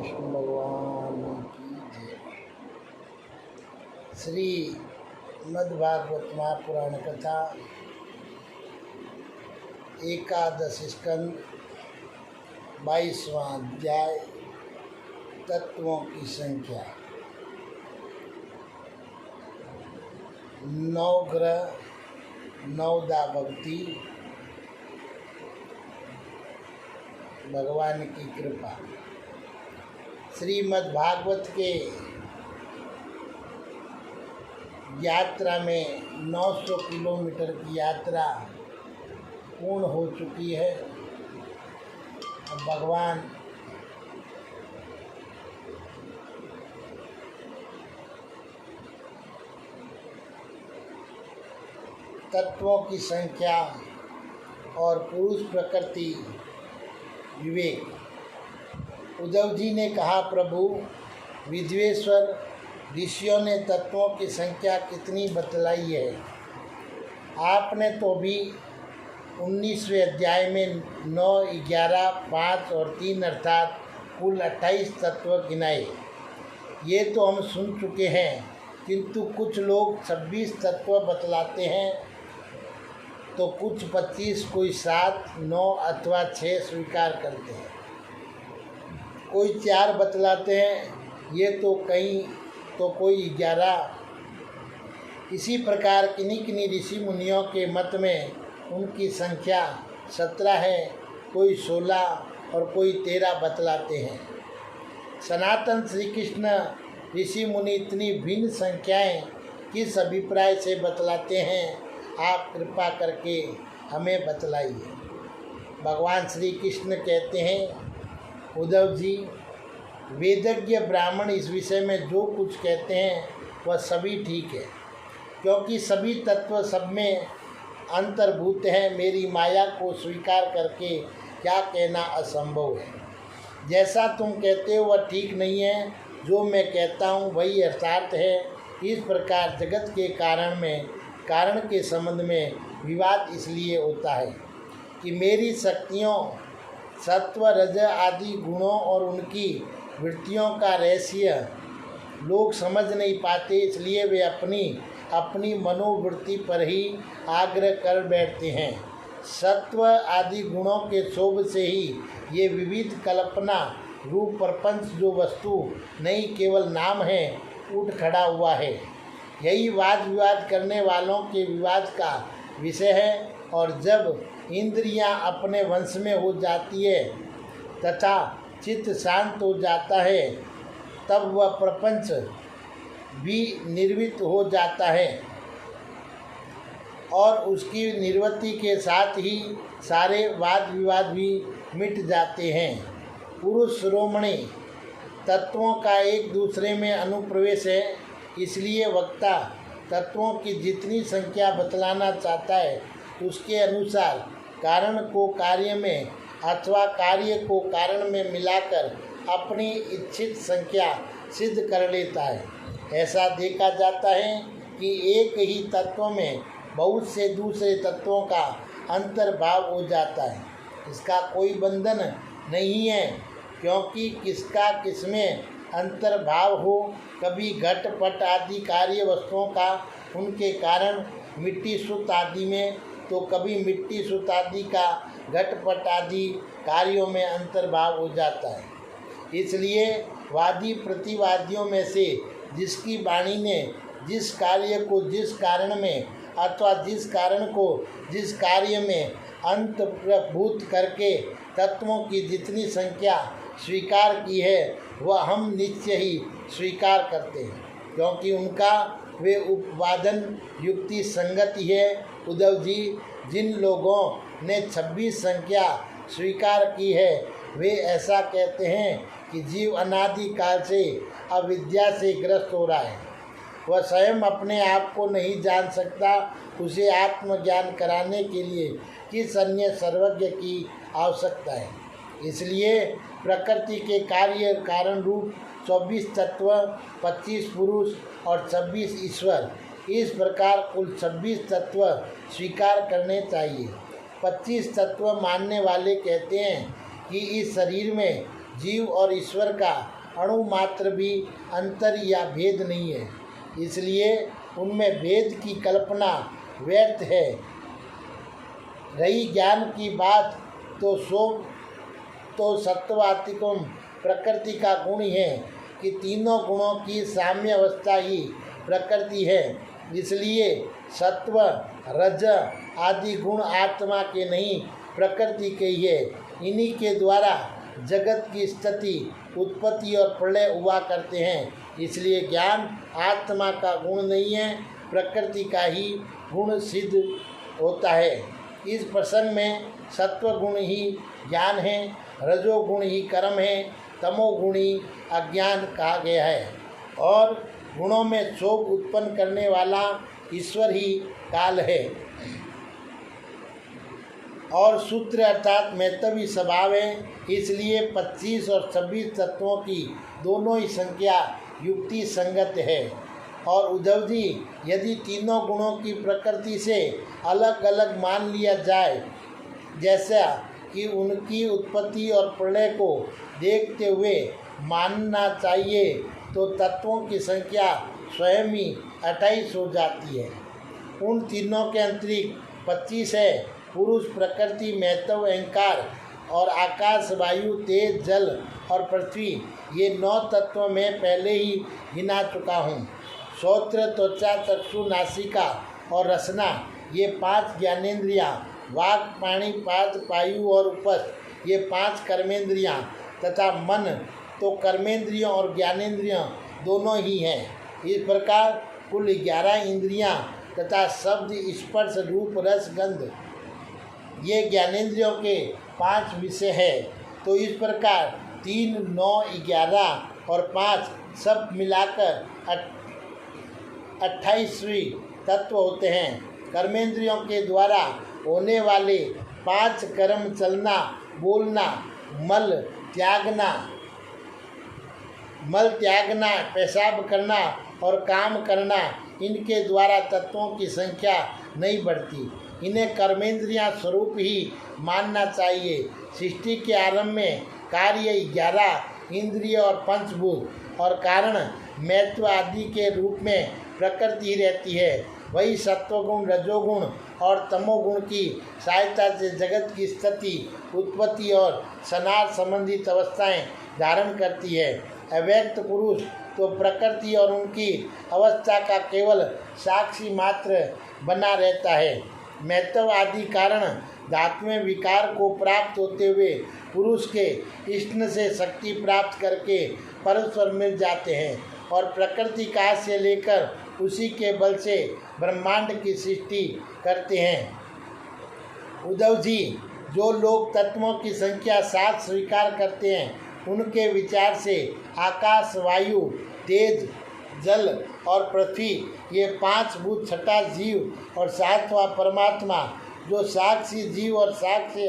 कृष्ण भगवान की जय। श्री मद्भागवत महापुराण कथा एकादश स्कंद 22वां अध्याय तत्वों की संख्या। 9 ग्रह 9 भक्ति भगवान की कृपा। श्रीमद् भागवत के यात्रा में 900 किलोमीटर की यात्रा पूर्ण हो चुकी है। अब भगवान तत्वों की संख्या और पुरुष प्रकृति विवेक। उद्धव जी ने कहा, प्रभु विद्वेश्वर ऋषियों ने तत्वों की संख्या कितनी बतलाई है। आपने तो भी 19वें अध्याय में 9, 11, 5 और 3 अर्थात कुल 28 तत्व गिनाए। ये तो हम सुन चुके हैं, किंतु कुछ लोग 26 तत्व बतलाते हैं तो कुछ 25, कोई 7, 9 अथवा 6 स्वीकार करते हैं। कोई 4 बतलाते हैं, ये तो कहीं तो कोई 11। इसी प्रकार किन्हीं किन्हीं ऋषि मुनियों के मत में उनकी संख्या 17 है, कोई 16 और कोई 13 बतलाते हैं। सनातन श्री कृष्ण ऋषि मुनि इतनी भिन्न संख्याएं किस अभिप्राय से बतलाते हैं, आप कृपा करके हमें बतलाइए। भगवान श्री कृष्ण कहते हैं, उद्धव जी, वेदज्ञ ब्राह्मण इस विषय में जो कुछ कहते हैं वह सभी ठीक है, क्योंकि सभी तत्व सब में अंतर्भूत हैं। मेरी माया को स्वीकार करके क्या कहना असंभव है। जैसा तुम कहते हो वह ठीक नहीं है, जो मैं कहता हूँ वही यथार्थ है। इस प्रकार जगत के कारण के संबंध में विवाद इसलिए होता है कि मेरी शक्तियों सत्व रज आदि गुणों और उनकी वृत्तियों का रहस्य लोग समझ नहीं पाते, इसलिए वे अपनी मनोवृत्ति पर ही आग्रह कर बैठते हैं। सत्व आदि गुणों के शोभ से ही ये विविध कल्पना रूप प्रपंच जो वस्तु नहीं केवल नाम है उठ खड़ा हुआ है। यही वाद विवाद करने वालों के विवाद का विषय है। और जब इंद्रियां अपने वंश में हो जाती है तथा चित्त शांत हो जाता है, तब वह प्रपंच भी निर्वृत्त हो जाता है और उसकी निवृत्ति के साथ ही सारे वाद विवाद भी मिट जाते हैं। पुरुष शिरोमणि तत्वों का एक दूसरे में अनुप्रवेश है, इसलिए वक्ता तत्वों की जितनी संख्या बतलाना चाहता है उसके अनुसार कारण को कार्य में अथवा कार्य को कारण में मिलाकर अपनी इच्छित संख्या सिद्ध कर लेता है। ऐसा देखा जाता है कि एक ही तत्व में बहुत से दूसरे तत्वों का अंतर्भाव हो जाता है। इसका कोई बंधन नहीं है, क्योंकि किसका किसमें अंतर्भाव हो। कभी घट पट आदि कार्य वस्तुओं का उनके कारण मिट्टी सुत आदि में, तो कभी मिट्टी सुत आदि का घट पट आदि कार्यों में अंतर्भाव हो जाता है। इसलिए वादी प्रतिवादियों में से जिसकी वाणी ने जिस कार्य को जिस कारण में अथवा जिस कारण को जिस कार्य में अंतर्भूत करके तत्वों की जितनी संख्या स्वीकार की है वह हम निश्चय ही स्वीकार करते हैं, क्योंकि उनका वे उपवादन युक्ति संगति है। उद्धव जी, जिन लोगों ने 26 संख्या स्वीकार की है वे ऐसा कहते हैं कि जीव अनादि काल से अविद्या से ग्रस्त हो रहा है। वह स्वयं अपने आप को नहीं जान सकता। उसे आत्मज्ञान कराने के लिए किस अन्य सर्वज्ञ की आवश्यकता है। इसलिए प्रकृति के कार्य कारण रूप 24 तत्व, 25 पुरुष और 26 ईश्वर, इस प्रकार कुल 26 तत्व स्वीकार करने चाहिए। 25 तत्व मानने वाले कहते हैं कि इस शरीर में जीव और ईश्वर का अणु मात्र भी अंतर या भेद नहीं है, इसलिए उनमें भेद की कल्पना व्यर्थ है। रही ज्ञान की बात तो सत्वातिकम प्रकृति का गुण है कि तीनों गुणों की साम्य अवस्था ही प्रकृति है। इसलिए सत्व रज आदि गुण आत्मा के नहीं प्रकृति के ही है। इन्हीं के द्वारा जगत की स्थिति उत्पत्ति और प्रलय हुआ करते हैं। इसलिए ज्ञान आत्मा का गुण नहीं है, प्रकृति का ही गुण सिद्ध होता है। इस प्रसंग में सत्व गुण ही ज्ञान है, रजोगुण ही कर्म है, तमोगुण ही अज्ञान कहा गया है और गुणों में शोक उत्पन्न करने वाला ईश्वर ही काल है। और सूत्र अर्थात मैतवी स्वभाव है, इसलिए 25 और 26 तत्वों की दोनों ही संख्या युक्ति संगत है। और उद्धव जी, यदि तीनों गुणों की प्रकृति से अलग अलग मान लिया जाए, जैसा कि उनकी उत्पत्ति और प्रलय को देखते हुए मानना चाहिए, तो तत्वों की संख्या स्वयं ही 28 हो जाती है। उन तीनों के अतिरिक्त 25 है। पुरुष, प्रकृति, मैतव, अहंकार और आकाश, वायु, तेज, जल और पृथ्वी, ये 9 तत्वों में पहले ही गिना चुका हूँ। श्रोत्र, त्वचा, चक्षु, नासिका और रसना, ये 5 ज्ञानेंद्रियाँ, वाक, पाणी, पाद, पायु और उपस्थ, ये 5 कर्मेंद्रियाँ तथा मन तो कर्मेंद्रियों और ज्ञानेंद्रियों दोनों ही हैं। इस प्रकार कुल 11 इंद्रियाँ तथा शब्द, स्पर्श, रूप, रस, गंध, ये ज्ञानेंद्रियों के 5 विषय है। तो इस प्रकार 3, 9, 11 और 5 सब मिलाकर 28वें तत्व होते हैं। कर्मेंद्रियों के द्वारा होने वाले 5 कर्म, चलना, बोलना, मल त्यागना, पेशाब करना और काम करना, इनके द्वारा तत्वों की संख्या नहीं बढ़ती। इन्हें कर्मेंद्रियां स्वरूप ही मानना चाहिए। सृष्टि के आरंभ में कार्य 11 इंद्रिय और पंचभूत और कारण मैत्व आदि के रूप में प्रकृति रहती है। वही सत्वगुण, रजोगुण और तमोगुण की सहायता से जगत की स्थिति, उत्पत्ति और संहार संबंधित अवस्थाएं धारण करती है। अव्यक्त पुरुष तो प्रकृति और उनकी अवस्था का केवल साक्षी मात्र बना रहता है। मैतव आदि कारण धात्विक विकार को प्राप्त होते हुए पुरुष के इष्ण से शक्ति प्राप्त करके परस्पर मिल जाते हैं और प्रकृति काल से लेकर उसी के बल से ब्रह्मांड की सृष्टि करते हैं। उद्धव जी, जो लोग तत्वों की संख्या 7 स्वीकार करते हैं, उनके विचार से आकाश, वायु, तेज, जल और पृथ्वी, ये 5 भूत, 6ठा जीव और 7वां परमात्मा, जो साक्षी जीव और साक्षी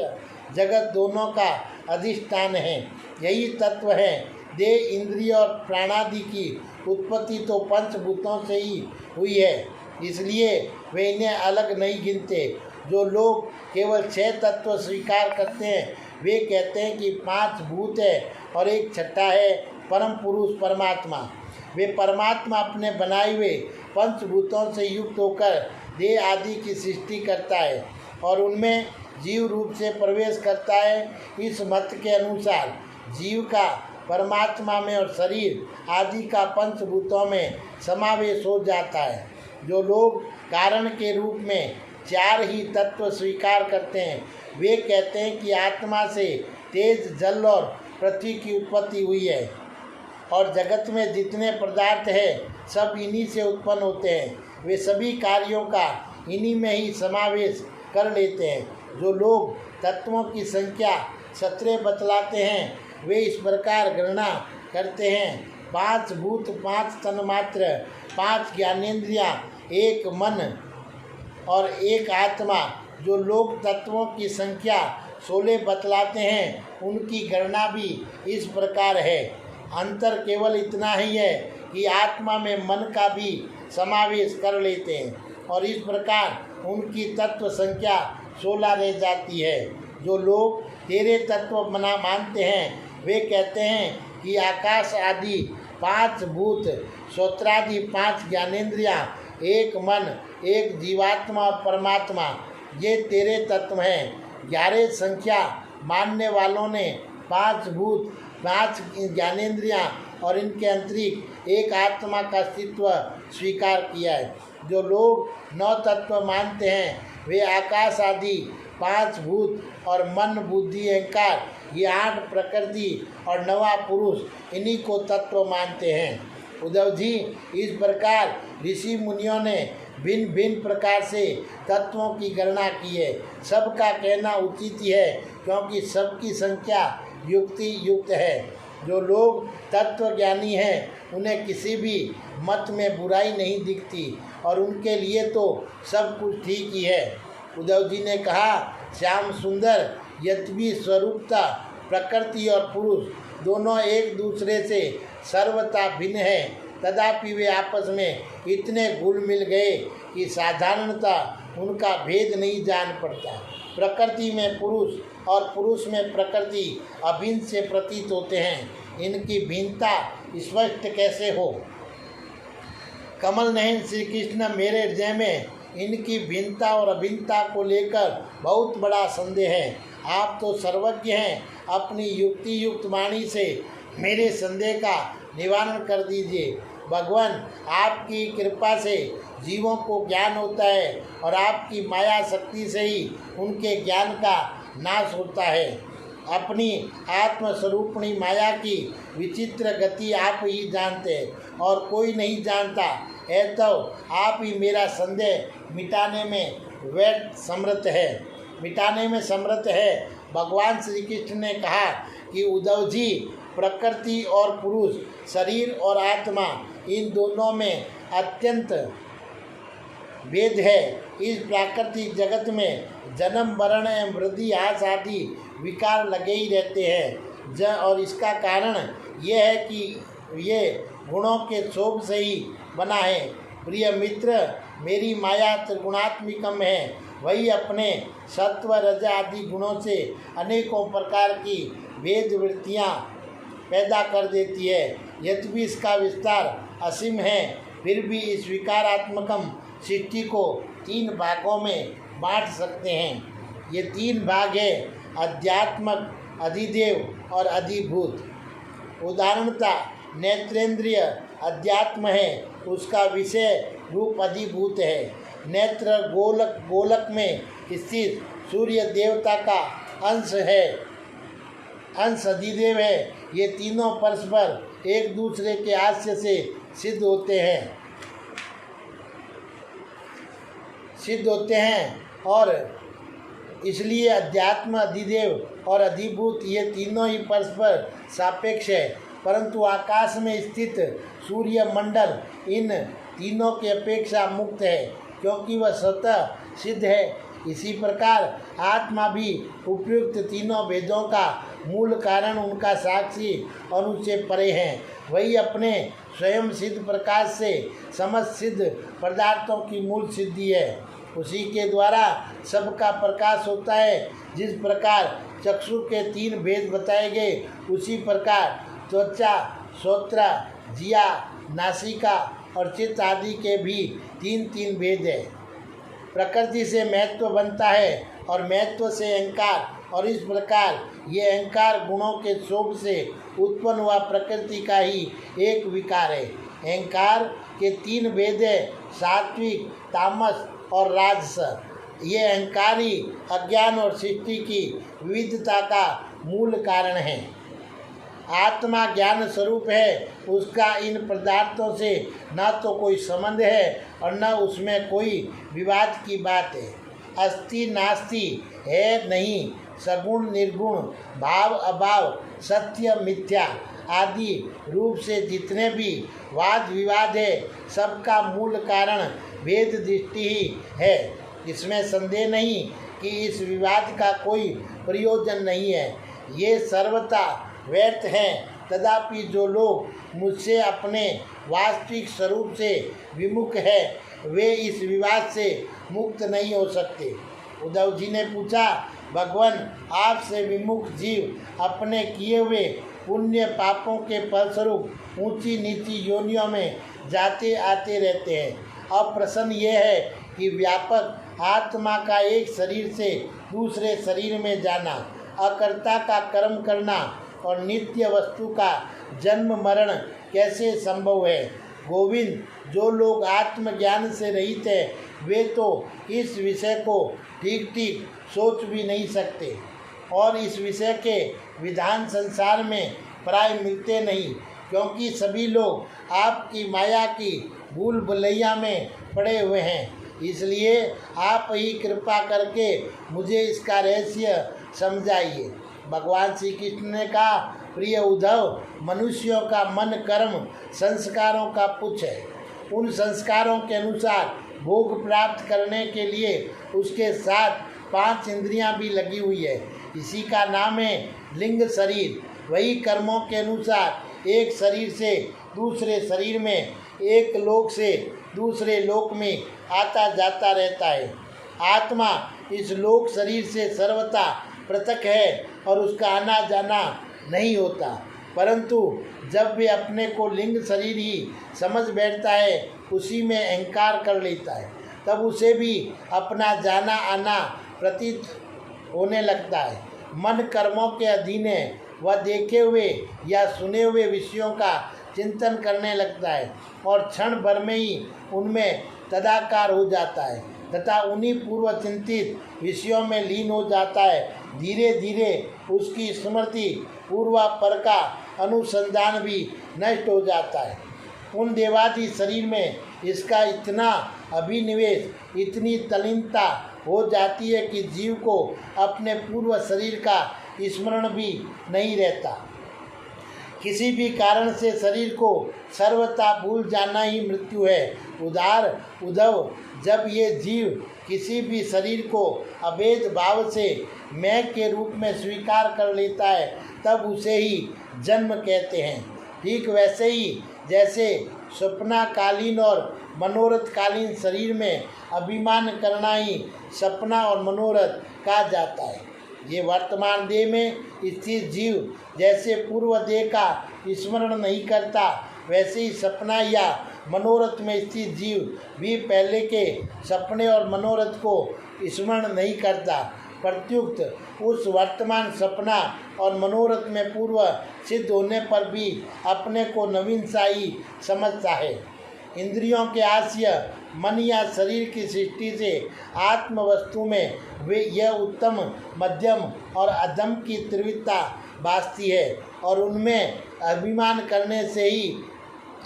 जगत दोनों का अधिष्ठान है, यही तत्व है। देह, इंद्रिय और प्राणादि की उत्पत्ति तो पंचभूतों से ही हुई है, इसलिए वे इन्हें अलग नहीं गिनते। जो लोग केवल 6 तत्व स्वीकार करते हैं, वे कहते हैं कि 5 भूत है और एक 6ठा है परम पुरुष परमात्मा। वे परमात्मा अपने बनाए हुए पंचभूतों से युक्त होकर देह आदि की सृष्टि करता है और उनमें जीव रूप से प्रवेश करता है। इस मत के अनुसार जीव का परमात्मा में और शरीर आदि का पंचभूतों में समावेश हो जाता है। जो लोग कारण के रूप में 4 ही तत्व स्वीकार करते हैं, वे कहते हैं कि आत्मा से तेज, जल और पृथ्वी की उत्पत्ति हुई है और जगत में जितने पदार्थ हैं सब इन्हीं से उत्पन्न होते हैं। वे सभी कार्यों का इन्हीं में ही समावेश कर लेते हैं। जो लोग तत्वों की संख्या 17 बतलाते हैं, वे इस प्रकार गणना करते हैं: 5 भूत, 5 तन्मात्र, 5 ज्ञानेंद्रियाँ, 1 मन और 1 आत्मा। जो लोग तत्वों की संख्या 16 बतलाते हैं, उनकी गणना भी इस प्रकार है। अंतर केवल इतना ही है कि आत्मा में मन का भी समावेश कर लेते हैं और इस प्रकार उनकी तत्व संख्या 16 रह जाती है। जो लोग 13 तत्व मानते हैं, वे कहते हैं कि आकाश आदि 5 भूत, श्रोत्रादि 5 ज्ञानेंद्रियाँ, एक मन, एक जीवात्मा और परमात्मा, ये तेरे तत्व हैं। 11 संख्या मानने वालों ने 5 भूत, 5 ज्ञानेंद्रियाँ और इनके अंतरिक्ष एक आत्मा का अस्तित्व स्वीकार किया है। जो लोग 9 तत्व मानते हैं वे आकाश आदि 5 भूत और मन, बुद्धि, अहंकार, ये 8 प्रकृति और 9वां पुरुष, इन्हीं को तत्व मानते हैं। उद्धव जी, इस प्रकार ऋषि मुनियों ने भिन्न भिन्न प्रकार से तत्वों की गणना की है। सबका कहना उचित ही है, क्योंकि सबकी संख्या युक्ति युक्त है। जो लोग तत्वज्ञानी हैं उन्हें किसी भी मत में बुराई नहीं दिखती और उनके लिए तो सब कुछ ठीक ही है। उद्धव जी ने कहा, श्याम सुंदर यद्यपि स्वरूपता प्रकृति और पुरुष दोनों एक दूसरे से सर्वथा भिन्न हैं, तथापि वे आपस में इतने घुल मिल गए कि साधारणता उनका भेद नहीं जान पड़ता। प्रकृति में पुरुष और पुरुष में प्रकृति अभिन्न से प्रतीत होते हैं। इनकी भिन्नता स्पष्ट कैसे हो? कमल नयन श्री कृष्ण, मेरे हृदय में इनकी भिन्नता और अभिन्नता को लेकर बहुत बड़ा संदेह है। आप तो सर्वज्ञ हैं, अपनी युक्ति युक्त वाणी से मेरे संदेह का निवारण कर दीजिए। भगवान, आपकी कृपा से जीवों को ज्ञान होता है और आपकी माया शक्ति से ही उनके ज्ञान का नाश होता है। अपनी आत्मस्वरूपणी माया की विचित्र गति आप ही जानते हैं और कोई नहीं जानता है, तो आप ही मेरा संदेह मिटाने में समर्थ है। भगवान श्री कृष्ण ने कहा कि उद्धव जी, प्रकृति और पुरुष, शरीर और आत्मा, इन दोनों में अत्यंत भेद है। इस प्राकृतिक जगत में जन्म, मरण एवं वृद्धि, हास आदि विकार लगे ही रहते हैं और इसका कारण यह है कि ये गुणों के क्षोभ से ही बना है। प्रिय मित्र, मेरी माया त्रिगुणात्मिकम है। वही अपने सत्व, रज आदि गुणों से अनेकों प्रकार की भेद वृत्तियाँ पैदा कर देती है। यद्यपि इसका विस्तार असीम है, फिर भी इस विकारात्मकम सृष्टि को 3 भागों में बांट सकते हैं। ये 3 भाग है, अध्यात्मक, अधिदेव और अधिभूत। उदाहरणता नेत्रेंद्रिय अध्यात्म है, उसका विषय रूप अधिभूत है। नेत्र गोलक में स्थित सूर्य देवता का अंश अधिदेव है। ये तीनों परस्पर एक दूसरे के आश्रय से सिद्ध होते हैं और इसलिए अध्यात्म, अधिदेव और अधिभूत, ये तीनों ही परस्पर सापेक्ष है। परंतु आकाश में स्थित सूर्य मंडल इन तीनों की अपेक्षा मुक्त है, क्योंकि वह स्वतः सिद्ध है। इसी प्रकार आत्मा भी उपयुक्त तीनों भेदों का मूल कारण, उनका साक्षी और उनसे परे हैं। वही अपने स्वयं सिद्ध प्रकाश से समस्त सिद्ध पदार्थों की मूल सिद्धि है। उसी के द्वारा सबका प्रकाश होता है। जिस प्रकार चक्षु के 3 भेद बताए गए, उसी प्रकार त्वचा, श्रोत्र, जिया, नासिका और चित्त आदि के भी 3 भेद है। प्रकृति से महत्व बनता है और महत्व से अहंकार, और इस प्रकार ये अहंकार गुणों के क्षोभ से उत्पन्न हुआ प्रकृति का ही एक विकार है। अहंकार के 3 भेद है, सात्विक, तामस और राजस। ये अहंकार ही अज्ञान और सृष्टि की विविधता का मूल कारण है। आत्मा ज्ञान स्वरूप है, उसका इन पदार्थों से न तो कोई संबंध है और न उसमें कोई विवाद की बात है। अस्ति नास्ति है नहीं, सगुण निर्गुण, भाव अभाव, सत्य मिथ्या आदि रूप से जितने भी वाद विवाद है, सबका मूल कारण भेद दृष्टि ही है। इसमें संदेह नहीं कि इस विवाद का कोई प्रयोजन नहीं है, ये सर्वथा व्यर्थ हैं। तथापि जो लोग मुझसे अपने वास्तविक स्वरूप से विमुख है, वे इस विवाद से मुक्त नहीं हो सकते। उद्धव जी ने पूछा, भगवान, आपसे विमुख जीव अपने किए हुए पुण्य पापों के फलस्वरूप ऊंची नीची योनियों में जाते आते रहते हैं। अब प्रश्न ये है कि व्यापक आत्मा का एक शरीर से दूसरे शरीर में जाना, अकर्ता का कर्म करना और नित्य वस्तु का जन्म मरण कैसे संभव है? गोविंद, जो लोग आत्मज्ञान से रहित हैं वे तो इस विषय को ठीक ठीक सोच भी नहीं सकते और इस विषय के विधान संसार में प्राय मिलते नहीं, क्योंकि सभी लोग आपकी माया की भूल भुलैया में पड़े हुए हैं। इसलिए आप ही कृपा करके मुझे इसका रहस्य समझाइए। भगवान श्री कृष्ण ने कहा, प्रिय उद्धव, मनुष्यों का मन कर्म संस्कारों का पुच्छ है। उन संस्कारों के अनुसार भोग प्राप्त करने के लिए उसके साथ 5 इंद्रियां भी लगी हुई है। इसी का नाम है लिंग शरीर। वही कर्मों के अनुसार एक शरीर से दूसरे शरीर में, एक लोक से दूसरे लोक में आता जाता रहता है। आत्मा इस लोक शरीर से सर्वथा पृथक है और उसका आना जाना नहीं होता, परंतु जब वे अपने को लिंग शरीर ही समझ बैठता है, उसी में अहंकार कर लेता है, तब उसे भी अपना जाना आना प्रतीत होने लगता है। मन कर्मों के अधीन है, वह देखे हुए या सुने हुए विषयों का चिंतन करने लगता है और क्षण भर में ही उनमें तदाकार हो जाता है तथा उन्हीं पूर्व चिंतित विषयों में लीन हो जाता है। धीरे धीरे उसकी स्मृति पूर्वापर का अनुसंधान भी नष्ट हो जाता है। उन देवादि शरीर में इसका इतना अभिनिवेश, इतनी तल्लीनता हो जाती है कि जीव को अपने पूर्व शरीर का स्मरण भी नहीं रहता। किसी भी कारण से शरीर को सर्वथा भूल जाना ही मृत्यु है। उद्धव, जब ये जीव किसी भी शरीर को अभेद भाव से मैं के रूप में स्वीकार कर लेता है, तब उसे ही जन्म कहते हैं। ठीक वैसे ही जैसे स्वप्नाकालीन और मनोरथकालीन शरीर में अभिमान करना ही सपना और मनोरथ कहा जाता है। ये वर्तमान देह में स्थित जीव जैसे पूर्व देह का स्मरण नहीं करता, वैसे ही सपना या मनोरथ में स्थित जीव भी पहले के सपने और मनोरथ को स्मरण नहीं करता। प्रत्युक्त उस वर्तमान सपना और मनोरथ में पूर्व सिद्ध होने पर भी अपने को नवीन सा ही समझता है। इंद्रियों के आश्रय मन या शरीर की सृष्टि से आत्म वस्तु में वे यह उत्तम, मध्यम और अधम की त्रिविधता भासती है और उनमें अभिमान करने से ही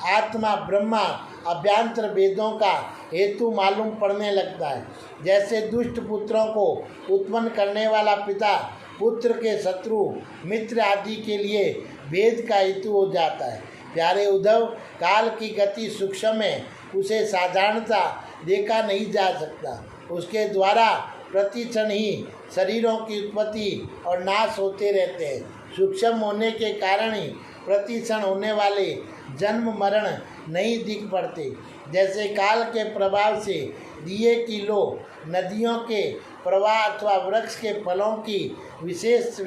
आत्मा ब्रह्मा अभ्यंतर वेदों का हेतु मालूम पड़ने लगता है। जैसे दुष्ट पुत्रों को उत्पन्न करने वाला पिता पुत्र के शत्रु मित्र आदि के लिए भेद का हेतु हो जाता है। प्यारे उद्धव, काल की गति सूक्ष्म है, उसे साधारणता देखा नहीं जा सकता। उसके द्वारा प्रतिक्षण ही शरीरों की उत्पत्ति और नाश होते रहते हैं। सूक्ष्म होने के कारण ही प्रतिक्षण होने वाले जन्म मरण नहीं दिख पड़ते। जैसे काल के प्रभाव से दिए की लो नदियों के प्रवाह अथवा वृक्ष के फलों की विशेष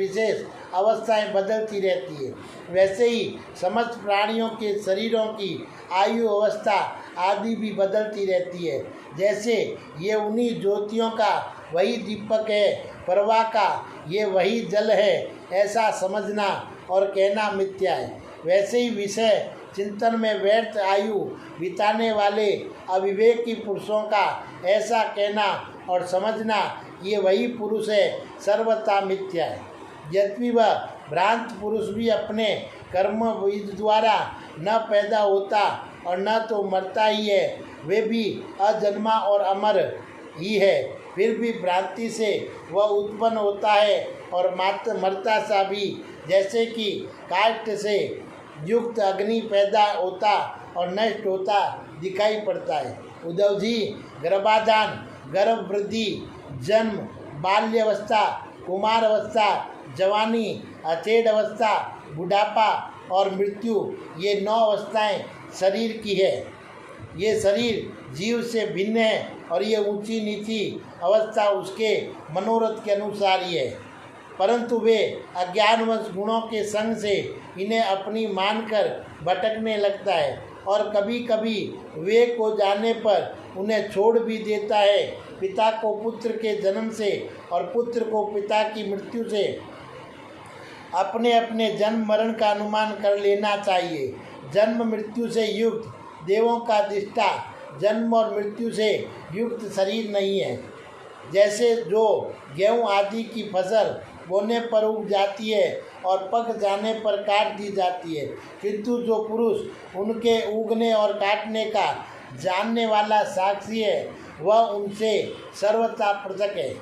अवस्थाएं बदलती रहती है, वैसे ही समस्त प्राणियों के शरीरों की आयु अवस्था आदि भी बदलती रहती है। जैसे ये उन्हीं ज्योतियों का वही दीपक है, प्रवाह का ये वही जल है, ऐसा समझना और कहना मिथ्या है। वैसे ही विषय चिंतन में व्यर्थ आयु बिताने वाले अविवेकी पुरुषों का ऐसा कहना और समझना ये वही पुरुष है, सर्वथा मिथ्या है। यद्यपि वह भ्रांत पुरुष भी अपने कर्म द्वारा न पैदा होता और न तो मरता ही है, वे भी अजन्मा और अमर ही है, फिर भी भ्रांति से वह उत्पन्न होता है और मरता सा भी। जैसे कि काष्ठ से युक्त अग्नि पैदा होता और नष्ट होता दिखाई पड़ता है। उद्धव जी, गर्भाधान, गर्भ वृद्धि, जन्म, बाल्यावस्था, कुमारावस्था, जवानी, अचेड़ अवस्था, बुढ़ापा और मृत्यु, ये 9 अवस्थाएं शरीर की है। ये शरीर जीव से भिन्न है और ये ऊंची नीची अवस्था उसके मनोरथ के अनुसार ही है। परंतु वे अज्ञानवश गुणों के संग से इन्हें अपनी मानकर भटकने लगता है और कभी कभी विवेक हो जाने पर उन्हें छोड़ भी देता है। पिता को पुत्र के जन्म से और पुत्र को पिता की मृत्यु से अपने अपने जन्म मरण का अनुमान कर लेना चाहिए। जन्म मृत्यु से युक्त देवों का दृष्टा जन्म और मृत्यु से युक्त शरीर नहीं है। जैसे जो गेहूँ आदि की फसल बोने पर उग जाती है और पक जाने पर काट दी जाती है, किंतु जो पुरुष उनके उगने और काटने का जानने वाला साक्षी है वह उनसे सर्वथा पृथक है।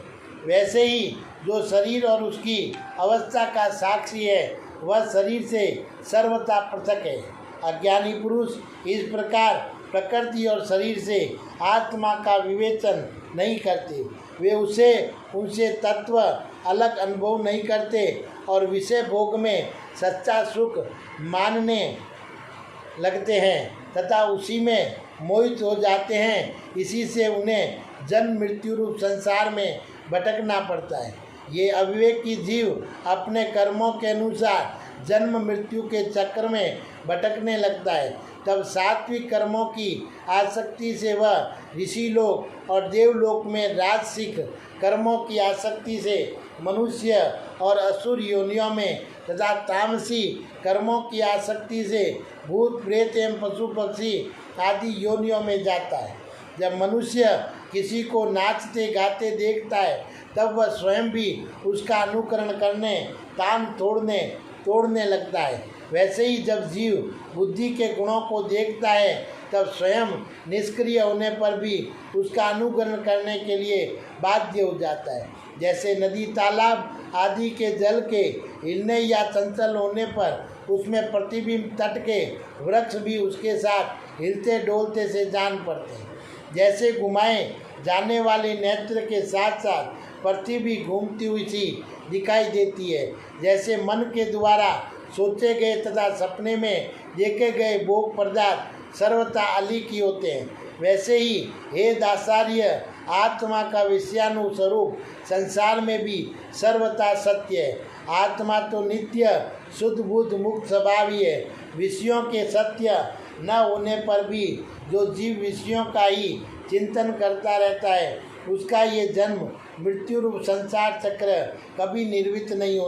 वैसे ही जो शरीर और उसकी अवस्था का साक्षी है वह शरीर से सर्वथा पृथक है। अज्ञानी पुरुष इस प्रकार प्रकृति और शरीर से आत्मा का विवेचन नहीं करते। वे उनसे तत्व अलग अनुभव नहीं करते और विषय भोग में सच्चा सुख मानने लगते हैं तथा उसी में मोहित हो जाते हैं। इसी से उन्हें जन्म मृत्यु रूप संसार में भटकना पड़ता है। ये अविवेकी जीव अपने कर्मों के अनुसार जन्म मृत्यु के चक्र में भटकने लगता है। तब सात्विक कर्मों की आसक्ति से वह ऋषि लोक और देवलोक में राजसिक कर्मों की आसक्ति से मनुष्य और असुर योनियों में तथा तामसी कर्मों की आसक्ति से भूत प्रेत एवं पशु पक्षी आदि योनियों में जाता है। जब मनुष्य किसी को नाचते गाते देखता है तब वह स्वयं भी उसका अनुकरण करने तान तोड़ने लगता है। वैसे ही जब जीव बुद्धि के गुणों को देखता है तब स्वयं निष्क्रिय होने पर भी उसका अनुकरण करने के लिए बाध्य हो जाता है। जैसे नदी तालाब आदि के जल के हिलने या चंचल होने पर उसमें प्रतिबिंब तट के वृक्ष भी उसके साथ हिलते डोलते से जान पड़ते हैं। जैसे घुमाए जाने वाले नेत्र के साथ साथ पृथ्वी भी घूमती हुई सी दिखाई देती है। जैसे मन के द्वारा सोचे गए तथा सपने में देखे गए भोग पदार्थ सर्वथा अलग ही होते हैं, वैसे ही हे दासार्य आत्मा का विषयानुस्वरूप संसार में भी सर्वथा सत्य है। आत्मा तो नित्य शुद्ध बुद्ध मुक्त स्वभावी है। विषयों के सत्य न होने पर भी जो जीव विषयों का ही चिंतन करता रहता है उसका ये जन्म मृत्यु रूप संसार चक्र कभी निर्वित नहीं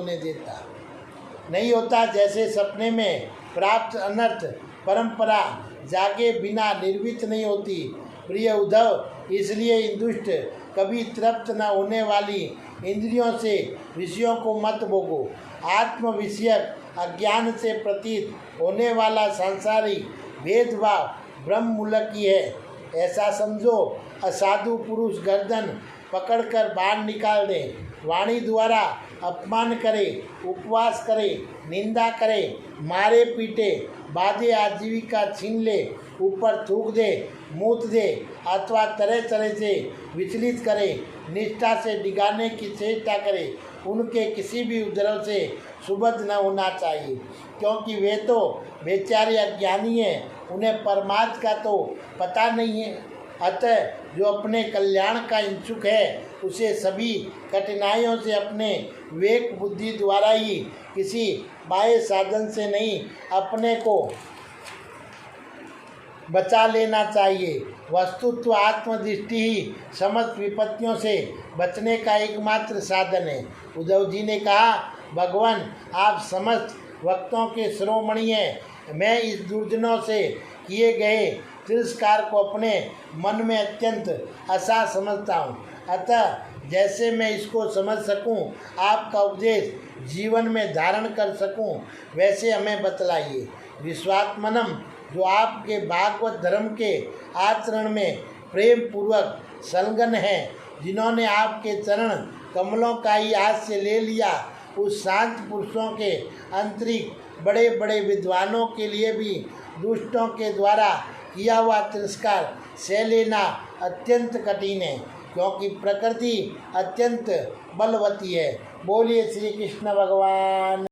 होता। जैसे सपने में प्राप्त अनर्थ परंपरा जागे बिना निर्वित नहीं होती। प्रिय उद्धव, इसलिए दुष्ट कभी तृप्त न होने वाली इंद्रियों से विषयों को मत भोगो। आत्म विषयक अज्ञान से प्रतीत होने वाला सांसारिक भेदभाव ब्रह्म मूलक ही है, ऐसा समझो। असाधु पुरुष गर्दन पकड़कर बाहर निकाल दे, वाणी द्वारा अपमान करे, उपवास करे, निंदा करे, मारे पीटे, बाधे आजीविका छीन ले, ऊपर थूक दे, मूत दे अथवा तरह तरह से विचलित करे, निष्ठा से डिगाने की चेष्टा करे, उनके किसी भी उपद्रव से सुबद्ध न होना चाहिए, क्योंकि वे तो बेचारे अज्ञानी हैं, उन्हें परमार्थ का तो पता नहीं है। अतः जो अपने कल्याण का इच्छुक है उसे सभी कठिनाइयों से अपने विवेक बुद्धि द्वारा ही किसी बाह्य साधन से नहीं अपने को बचा लेना चाहिए। वस्तुत्व आत्मदृष्टि ही समस्त विपत्तियों से बचने का एकमात्र साधन है। उद्धव जी ने कहा, भगवान आप समस्त भक्तों के शिरोमणि हैं। मैं इस दुर्जनों से किए गए तिरस्कार को अपने मन में अत्यंत असा समझता हूँ। अतः जैसे मैं इसको समझ सकूँ, आपका उपदेश जीवन में धारण कर सकूँ, वैसे हमें बतलाइए। विश्वात्मनम, जो आपके भागवत धर्म के आचरण में प्रेम पूर्वक संलग्न हैं, जिन्होंने आपके चरण कमलों का ही आश्रय ले लिया, उस शांत पुरुषों के अंतरिक्ष बड़े बड़े विद्वानों के लिए भी दुष्टों के द्वारा किया हुआ तिरस्कार सह लेना अत्यंत कठिन है, क्योंकि प्रकृति अत्यंत बलवती है। बोलिए श्री कृष्ण भगवान।